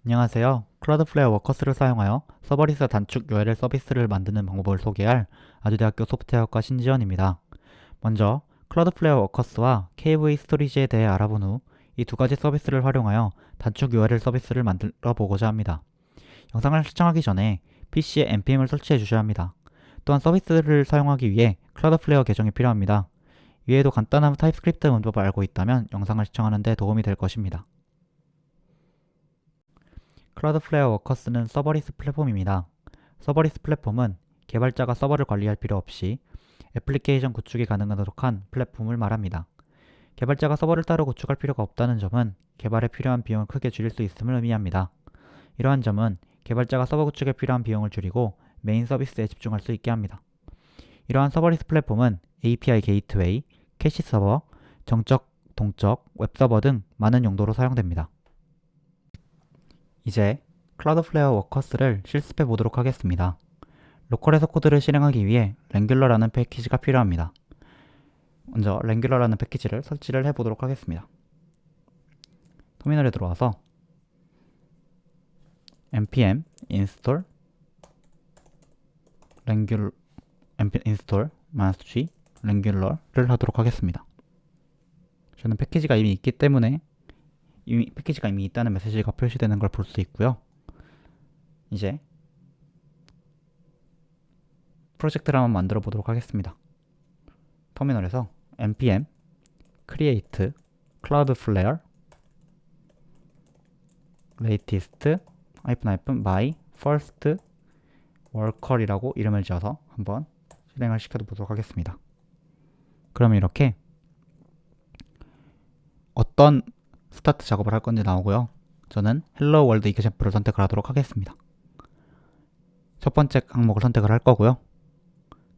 안녕하세요. 클라우드플레어 워커스를 사용하여 서버리스 단축 URL 서비스를 만드는 방법을 소개할 아주대학교 소프트웨어과 신지연입니다. 먼저 클라우드플레어 워커스와 KV 스토리지에 대해 알아본 후 이 두 가지 서비스를 활용하여 단축 URL 서비스를 만들어 보고자 합니다. 영상을 시청하기 전에 PC에 npm을 설치해 주셔야 합니다. 또한 서비스를 사용하기 위해 클라우드플레어 계정이 필요합니다. 위에도 간단한 타입스크립트 문법을 알고 있다면 영상을 시청하는 데 도움이 될 것입니다. 클라우드플레어 워커스는 서버리스 플랫폼입니다. 서버리스 플랫폼은 개발자가 서버를 관리할 필요 없이 애플리케이션 구축이 가능하도록 한 플랫폼을 말합니다. 개발자가 서버를 따로 구축할 필요가 없다는 점은 개발에 필요한 비용을 크게 줄일 수 있음을 의미합니다. 이러한 점은 개발자가 서버 구축에 필요한 비용을 줄이고 메인 서비스에 집중할 수 있게 합니다. 이러한 서버리스 플랫폼은 API 게이트웨이, 캐시 서버, 정적, 동적, 웹서버 등 많은 용도로 사용됩니다. 이제 클라우드플레어 워커스를 실습해 보도록 하겠습니다. 로컬에서 코드를 실행하기 위해 랭귤러라는 패키지가 필요합니다. 먼저 랭귤러라는 패키지를 설치를 해 보도록 하겠습니다. 터미널에 들어와서 npm install -g 랭귤러를 하도록 하겠습니다. 저는 패키지가 이미 있기 때문에 패키지가 이미 있다는 메시지가 표시되는 걸 볼 수 있고요. 이제 프로젝트를 한번 만들어 보도록 하겠습니다. 터미널에서 npm create cloudflare latest my first worker이라고 이름을 지어서 한번 실행을 시켜보도록 하겠습니다. 그러면 이렇게 어떤 스타트 작업을 할 건지 나오고요. 저는 헬로 월드 이그샘플을 선택을 하도록 하겠습니다. 첫 번째 항목을 선택을 할 거고요.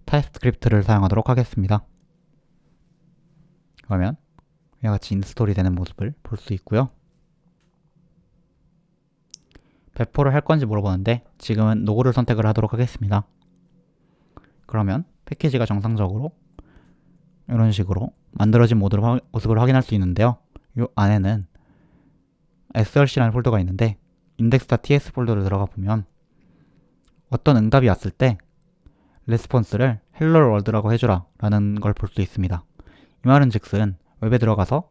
타입스크립트를 사용하도록 하겠습니다. 그러면 이와 같이 인스톨이 되는 모습을 볼 수 있고요. 배포를 할 건지 물어보는데 지금은 노고를 선택을 하도록 하겠습니다. 그러면 패키지가 정상적으로 이런 식으로 만들어진 모습을 확인할 수 있는데요. 이 안에는 src라는 폴더가 있는데 index.ts 폴더를 들어가 보면 어떤 응답이 왔을 때 레스폰스를 hello world라고 해주라 라는 걸 볼 수 있습니다. 이 말은 즉슨 웹에 들어가서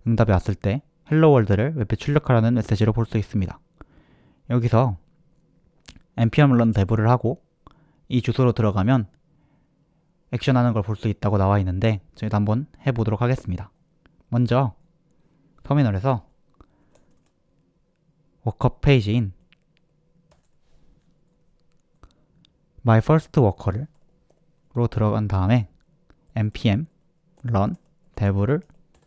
응답이 왔을 때 hello world를 웹에 출력하라는 메시지로 볼 수 있습니다. 여기서 npm run dev를 하고 이 주소로 들어가면 액션하는 걸 볼 수 있다고 나와 있는데 저희도 한번 해보도록 하겠습니다. 먼저 터미널에서 워커 페이지인 my first worker로 들어간 다음에 npm run dev를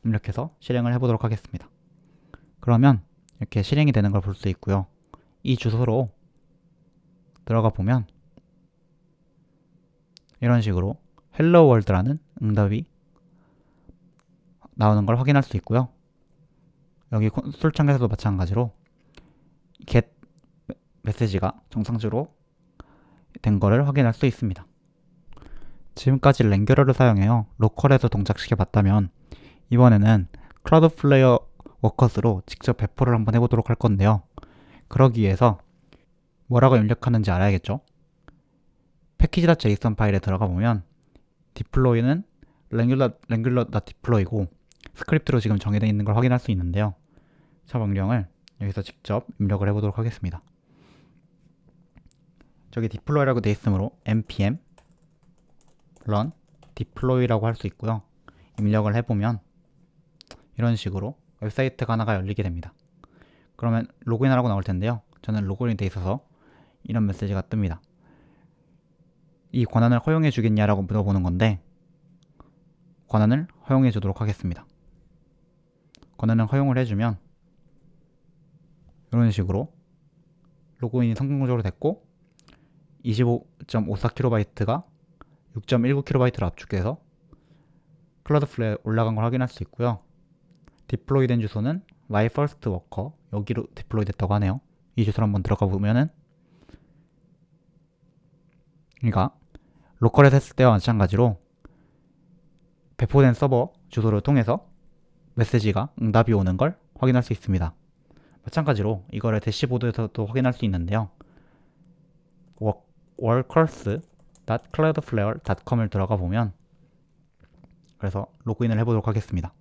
입력해서 실행을 해보도록 하겠습니다. 그러면 이렇게 실행이 되는 걸 볼 수 있고요. 이 주소로 들어가 보면 이런 식으로 hello world라는 응답이 나오는 걸 확인할 수 있고요. 여기 콘솔 창에서도 마찬가지로 get 메시지가 정상적으로 된 거를 확인할 수 있습니다. 지금까지 랭귤러를 사용해요 로컬에서 동작시켜 봤다면 이번에는 클라우드플레어 워커스로 직접 배포를 한번 해보도록 할 건데요. 그러기 위해서 뭐라고 입력하는지 알아야겠죠? package.json 파일에 들어가 보면 deploy는 regular.deploy고 스크립트로 지금 정해져 있는 걸 확인할 수 있는데요. 저 명령을 여기서 직접 입력을 해보도록 하겠습니다. 저기 deploy라고 되어 있으므로 npm run deploy라고 할 수 있고요. 입력을 해보면 이런 식으로 웹사이트가 하나가 열리게 됩니다. 그러면 로그인하라고 나올 텐데요. 저는 로그인이 되어 있어서 이런 메시지가 뜹니다. 이 권한을 허용해 주겠냐라고 물어보는 건데 권한을 허용해 주도록 하겠습니다. 권한을 허용을 해주면 이런 식으로 로그인이 성공적으로 됐고 25.54KB가 6.19KB로 압축돼서 클라우드플레어에 올라간 걸 확인할 수 있고요. 디플로이 된 주소는 my first worker 여기로 디플로이 됐다고 하네요. 이 주소를 한번 들어가 보면은 그러니까 로컬에서 했을 때와 마찬가지로 배포된 서버 주소를 통해서 메시지가 응답이 오는 걸 확인할 수 있습니다. 마찬가지로 이거를 대시보드에서도 확인할 수 있는데요. workers.cloudflare.com을 들어가 보면, 그래서 로그인을 해보도록 하겠습니다.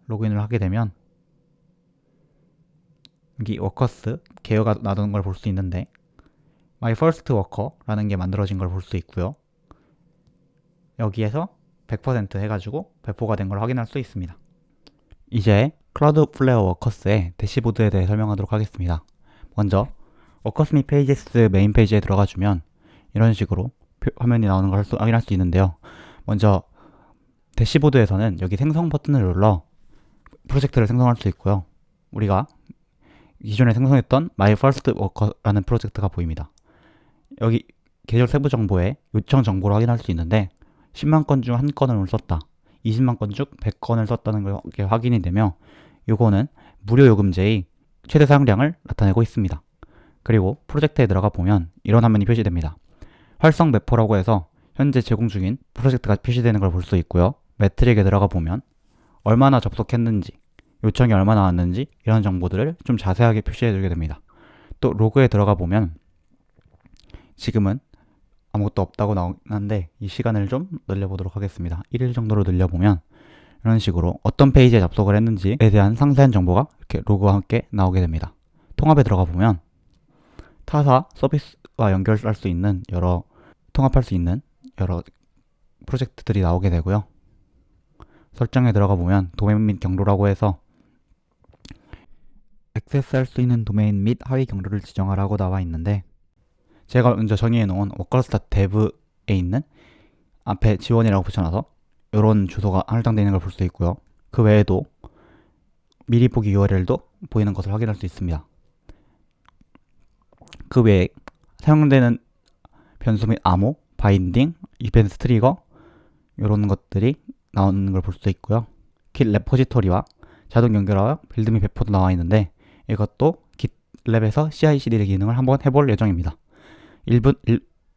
로그인을 하게 되면 여기 워커스 개요가 나오는 걸 볼 수 있는데 My First Worker라는 게 만들어진 걸 볼 수 있고요. 여기에서 100% 해가지고 배포가 된 걸 확인할 수 있습니다. 이제 클라우드플레어 워커스의 대시보드에 대해 설명하도록 하겠습니다. 먼저 워커스 및 페이지스 메인 페이지에 들어가주면 이런 식으로 화면이 나오는 걸 확인할 수 있는데요. 먼저 대시보드에서는 여기 생성 버튼을 눌러 프로젝트를 생성할 수 있고요. 우리가 기존에 생성했던 My First Worker라는 프로젝트가 보입니다. 여기 계절 세부 정보에 요청 정보를 확인할 수 있는데 10만 건 중 1건을 썼다, 20만 건 중 100건을 썼다는 게 확인이 되며 요거는 무료 요금제의 최대 사용량을 나타내고 있습니다. 그리고 프로젝트에 들어가 보면 이런 화면이 표시됩니다. 활성 배포라고 해서 현재 제공 중인 프로젝트가 표시되는 걸 볼 수 있고요. 매트릭에 들어가 보면 얼마나 접속했는지, 요청이 얼마나 왔는지 이런 정보들을 좀 자세하게 표시해 주게 됩니다. 또 로그에 들어가 보면 지금은 아무것도 없다고 나오는데 이 시간을 좀 늘려보도록 하겠습니다. 1일 정도로 늘려보면 이런 식으로 어떤 페이지에 접속을 했는지에 대한 상세한 정보가 이렇게 로그와 함께 나오게 됩니다. 통합에 들어가 보면 타사 서비스와 연결할 수 있는 통합할 수 있는 여러 프로젝트들이 나오게 되고요. 설정에 들어가 보면 도메인 및 경로라고 해서 액세스할 수 있는 도메인 및 하위 경로를 지정하라고 나와 있는데 제가 먼저 정의해 놓은 workers.dev에 있는 앞에 지원이라고 붙여놔서 이런 주소가 할당되어 있는 걸 볼 수 있고요. 그 외에도 미리 보기 URL도 보이는 것을 확인할 수 있습니다. 그 외에 사용되는 변수 및 암호, 바인딩, 이벤트 트리거 이런 것들이 나오는 걸 볼 수 있고요. 깃 레포지토리와 자동 연결하여 빌드 및 배포도 나와 있는데 이것도 깃랩에서 CI/CD 기능을 한번 해볼 예정입니다.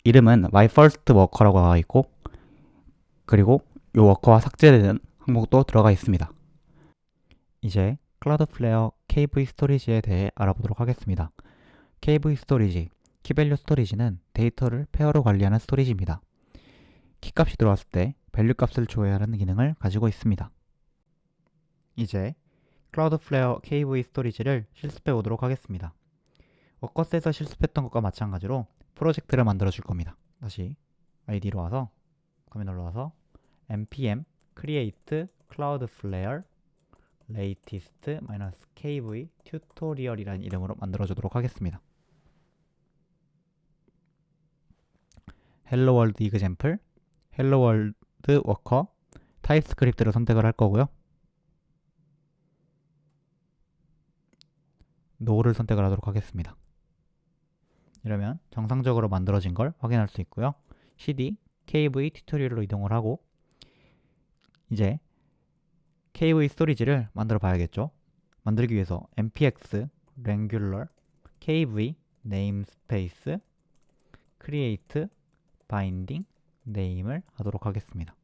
이름은 My First Worker라고 나와 있고 그리고 이 워커와 삭제되는 항목도 들어가 있습니다. 이제 클라우드플레어 KV 스토리지에 대해 알아보도록 하겠습니다. KV 스토리지, 키밸류 스토리지는 데이터를 페어로 관리하는 스토리지입니다. 키값이 들어왔을 때 밸류 값을 조회하는 기능을 가지고 있습니다. 이제 클라우드플레어 KV 스토리지를 실습해 보도록 하겠습니다. 워커스에서 실습했던 것과 마찬가지로 프로젝트를 만들어 줄 겁니다. 다시 ID로 와서 터미널로 와서 npm create cloudflare latest-kv tutorial이라는 이름으로 만들어 주도록 하겠습니다. hello world example, hello world worker, 타입스크립트를 선택을 할 거고요. no를 선택을 하도록 하겠습니다. 이러면 정상적으로 만들어진 걸 확인할 수 있고요. cd kv 튜토리얼로 이동을 하고 이제 kv 스토리지를 만들어 봐야겠죠. 만들기 위해서 npx wrangler kv namespace create binding name을 하도록 하겠습니다.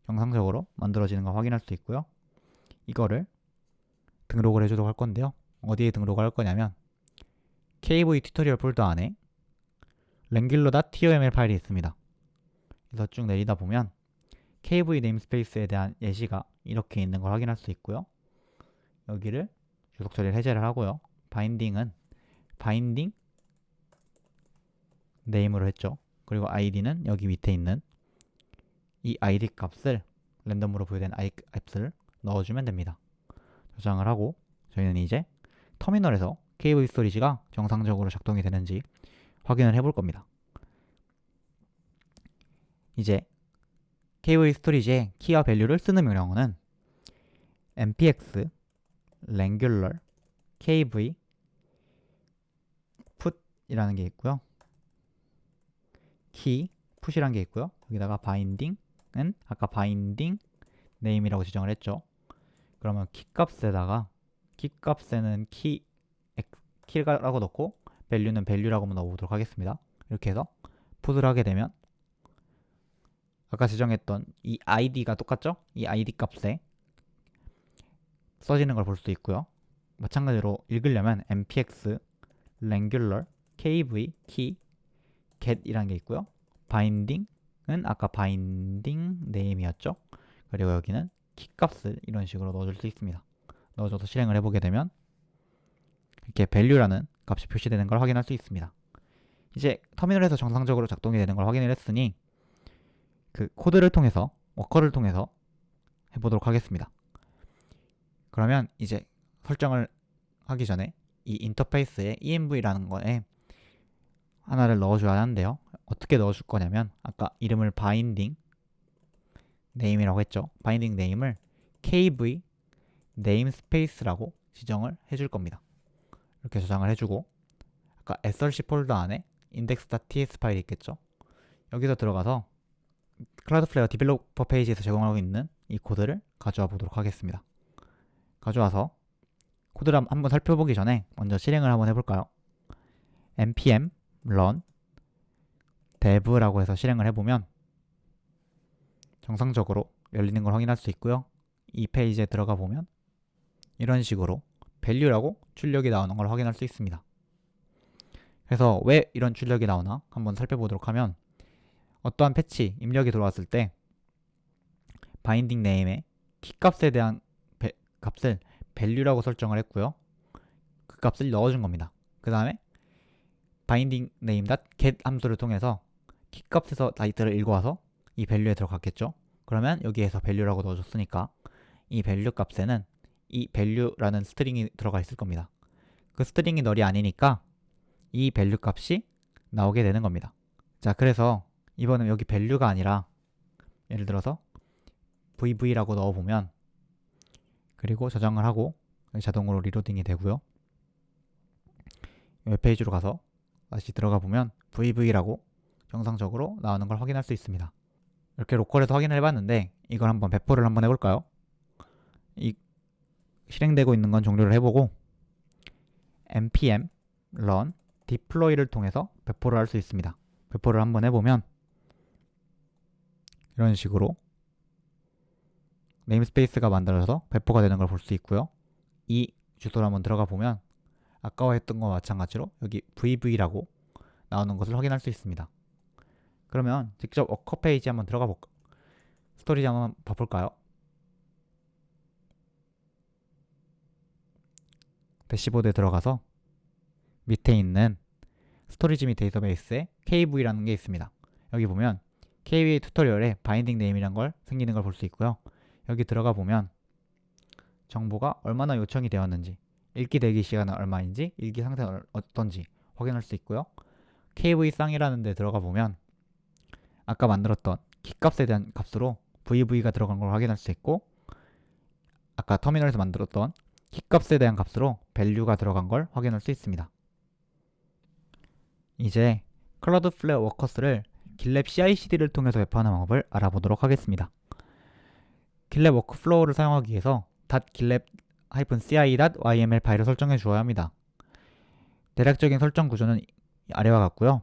정상적으로 만들어지는 거 확인할 수 있고요. 이거를 등록을 해주도록 할 건데요. 어디에 등록을 할 거냐면 KV 튜토리얼 폴더 안에 wrangler.toml 파일이 있습니다. 그래서 쭉 내리다 보면 KV 네임스페이스에 대한 예시가 이렇게 있는 걸 확인할 수 있고요. 여기를 주석 처리를 해제를 하고요. 바인딩은 바인딩 네임으로 했죠. 그리고 id는 여기 밑에 있는 이 id 값을 랜덤으로 부여된 id 값을 넣어주면 됩니다. 저장을 하고 저희는 이제 터미널에서 KV 스토리지가 정상적으로 작동이 되는지 확인을 해볼 겁니다. 이제 KV 스토리지의 키와 밸류를 쓰는 명령어는 npx wrangler kv put이라는 게 있고요. key put이라는 게 있고요. 여기다가 binding은 아까 binding name이라고 지정을 했죠. 그러면 키 값에다가 키 값에는 키라고 넣고 value는 value라고 넣어보도록 하겠습니다. 이렇게 해서 put을 하게 되면 아까 지정했던 이 id가 똑같죠? 이 id 값에 써지는 걸 볼 수 있고요. 마찬가지로 읽으려면 npx regular kv key get 이라는 게 있고요. binding은 아까 binding name이었죠. 그리고 여기는 키 값을 이런 식으로 넣어줄 수 있습니다. 넣어줘서 실행을 해보게 되면 이렇게 value라는 값이 표시되는 걸 확인할 수 있습니다. 이제 터미널에서 정상적으로 작동이 되는 걸 확인을 했으니 그 코드를 통해서 워커를 통해서 해보도록 하겠습니다. 그러면 이제 설정을 하기 전에 이 인터페이스에 env라는 거에 하나를 넣어줘야 하는데요. 어떻게 넣어줄 거냐면 아까 이름을 binding name이라고 했죠. binding name을 kv namespace라고 지정을 해줄 겁니다. 이렇게 저장을 해주고 아까 src 폴더 안에 index.ts 파일이 있겠죠. 여기서 들어가서 클라우드플레어 디벨로퍼 페이지에서 제공하고 있는 이 코드를 가져와 보도록 하겠습니다. 가져와서 코드를 한번 살펴보기 전에 먼저 실행을 한번 해볼까요? npm run dev라고 해서 실행을 해보면 정상적으로 열리는 걸 확인할 수 있고요. 이 페이지에 들어가 보면 이런 식으로 value라고 출력이 나오는 걸 확인할 수 있습니다. 그래서 왜 이런 출력이 나오나 한번 살펴보도록 하면 어떠한 패치 입력이 들어왔을 때 binding name의 키 값에 대한 값을 value라고 설정을 했고요. 그 값을 넣어준 겁니다. 그 다음에 binding name.get 함수를 통해서 키 값에서 타이틀을 읽어와서 이 value에 들어갔겠죠. 그러면 여기에서 value라고 넣어줬으니까 이 value 값에는 이 value라는 스트링이 들어가 있을 겁니다. 그 스트링이 널이 아니니까 이 value 값이 나오게 되는 겁니다. 자, 그래서 이번엔 여기 value가 아니라 예를 들어서 vv라고 넣어보면 그리고 저장을 하고 자동으로 리로딩이 되고요. 웹페이지로 가서 다시 들어가 보면 vv라고 정상적으로 나오는 걸 확인할 수 있습니다. 이렇게 로컬에서 확인을 해봤는데 이걸 한번 배포를 한번 해볼까요? 이 실행되고 있는 건 종료를 해보고 npm run deploy를 통해서 배포를 할 수 있습니다. 배포를 한번 해보면 이런 식으로 네임스페이스가 만들어져서 배포가 되는 걸 볼 수 있고요. 이 주소를 한번 들어가 보면 아까와 했던 것과 마찬가지로 여기 vv라고 나오는 것을 확인할 수 있습니다. 그러면 직접 워커 페이지 한번 들어가 볼까? 스토리지 한번 봐볼까요? 대시보드에 들어가서 밑에 있는 스토리지 및 데이터베이스에 kv라는 게 있습니다. 여기 보면 kv 튜토리얼에 바인딩 네임이란 걸 생기는 걸 볼 수 있고요. 여기 들어가 보면 정보가 얼마나 요청이 되었는지, 읽기 대기 시간은 얼마인지, 읽기 상태는 어떤지 확인할 수 있고요. kv쌍이라는 데 들어가 보면 아까 만들었던 키값에 대한 값으로 vv가 들어간 걸 확인할 수 있고 아까 터미널에서 만들었던 키값에 대한 값으로 value가 들어간 걸 확인할 수 있습니다. 이제 클라우드플레어 워커스를 GitLab CI/CD를 통해서 배포하는 방법을 알아보도록 하겠습니다. GitLab 워크플로우를 사용하기 위해서 .gitlab-ci.yml 파일을 설정해 주어야 합니다. 대략적인 설정 구조는 아래와 같고요.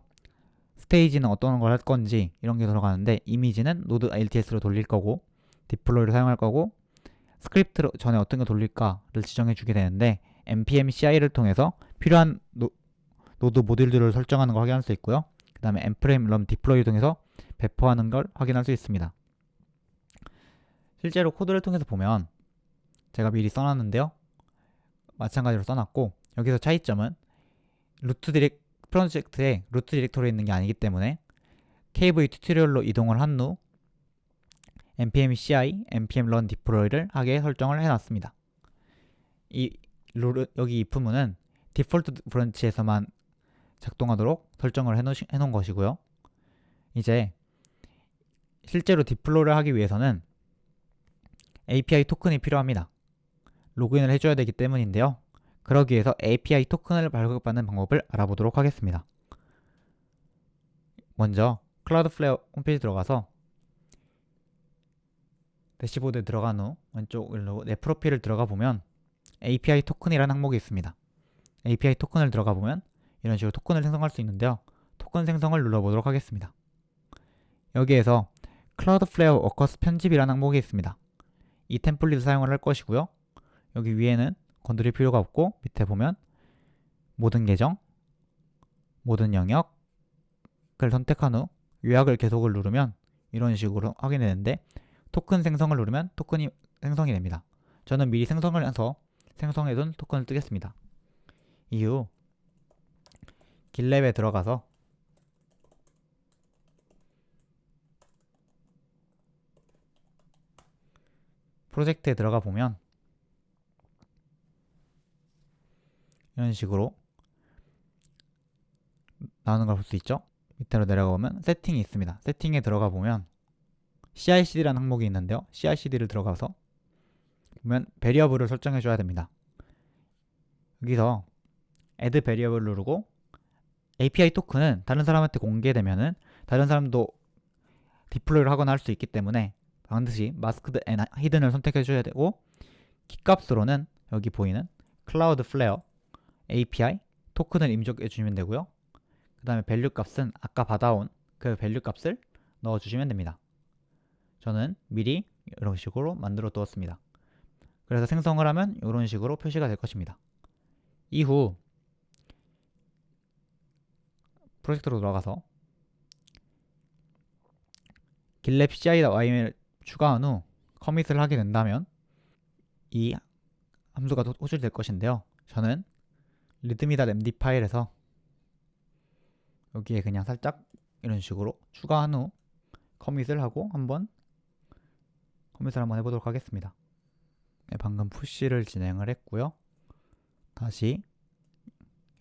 스테이지는 어떤 걸 할 건지 이런 게 들어가는데 이미지는 node.lts로 돌릴 거고 디플로이를 사용할 거고 스크립트로 전에 어떤 거 돌릴까를 지정해 주게 되는데 npm ci를 통해서 필요한 노드 모듈들을 설정하는 걸 확인할 수 있고요. 그 다음에 npm run deploy를 통해서 배포하는 걸 확인할 수 있습니다. 실제로 코드를 통해서 보면 제가 미리 써놨는데요. 마찬가지로 써놨고 여기서 차이점은 프로젝트에 루트 디렉토리에 있는 게 아니기 때문에 kv 튜토리얼로 이동을 한 후 npm ci, npm run deploy를 하게 설정을 해놨습니다. 여기 if문은 디폴트 브런치에서만 작동하도록 설정을 해놓은 것이고요. 이제 실제로 디플로이를 하기 위해서는 API 토큰이 필요합니다. 로그인을 해줘야 되기 때문인데요. 그러기 위해서 API 토큰을 발급받는 방법을 알아보도록 하겠습니다. 먼저 클라우드플레어 홈페이지 들어가서 대시보드에 들어간 후 왼쪽으로 내 프로필을 들어가 보면 API 토큰이라는 항목이 있습니다. API 토큰을 들어가 보면 이런 식으로 토큰을 생성할 수 있는데요. 토큰 생성을 눌러보도록 하겠습니다. 여기에서 클라우드플레어 워커스 편집이라는 항목이 있습니다. 이 템플릿을 사용을 할 것이고요. 여기 위에는 건드릴 필요가 없고 밑에 보면 모든 계정, 모든 영역을 선택한 후 요약을 계속을 누르면 이런 식으로 확인되는데 토큰 생성을 누르면 토큰이 생성이 됩니다. 저는 미리 생성을 해서 생성해둔 토큰을 뜨겠습니다. 이후 길랩에 들어가서 프로젝트에 들어가 보면 이런 식으로 나오는 걸 볼 수 있죠. 밑으로 내려가 보면 세팅이 있습니다. 세팅에 들어가 보면 CI/CD라는 항목이 있는데요. CI/CD를 들어가서 보면 베리어블을 설정해 줘야 됩니다. 여기서 add 베리어블 누르고 API 토큰은 다른 사람한테 공개되면은 다른 사람도 디플로이를 하거나 할 수 있기 때문에 반드시 마스크드 앤 히든을 선택해 줘야 되고, 키값으로는 여기 보이는 클라우드 플레어 API 토큰을 입력해 주시면 되고요. 그 다음에 밸류 값은 아까 받아온 그 밸류 값을 넣어 주시면 됩니다. 저는 미리 이런 식으로 만들어 두었습니다. 그래서 생성을 하면 이런 식으로 표시가 될 것입니다. 이후 프로젝트로 들어가서 길랩 CI/YM을 추가한 후 커밋을 하게 된다면 이 함수가 호출될 것인데요. 저는 readme.md 파일에서 여기에 그냥 살짝 이런 식으로 추가한 후 커밋을 한번 해보도록 하겠습니다. 네, 방금 푸시를 진행을 했고요. 다시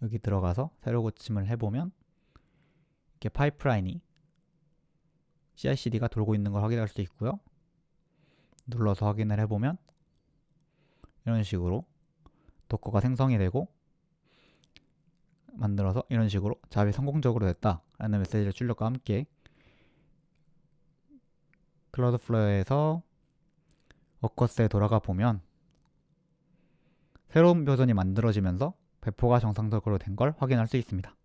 여기 들어가서 새로 고침을 해보면 이렇게 파이프라인이 CI/CD가 돌고 있는 걸 확인할 수 있고요. 눌러서 확인을 해보면 이런 식으로 도커가 생성이 되고 만들어서 이런 식으로 작업이 성공적으로 됐다 라는 메시지를 출력과 함께 클라우드플레어에서 워커스에 돌아가 보면 새로운 버전이 만들어지면서 배포가 정상적으로 된 걸 확인할 수 있습니다.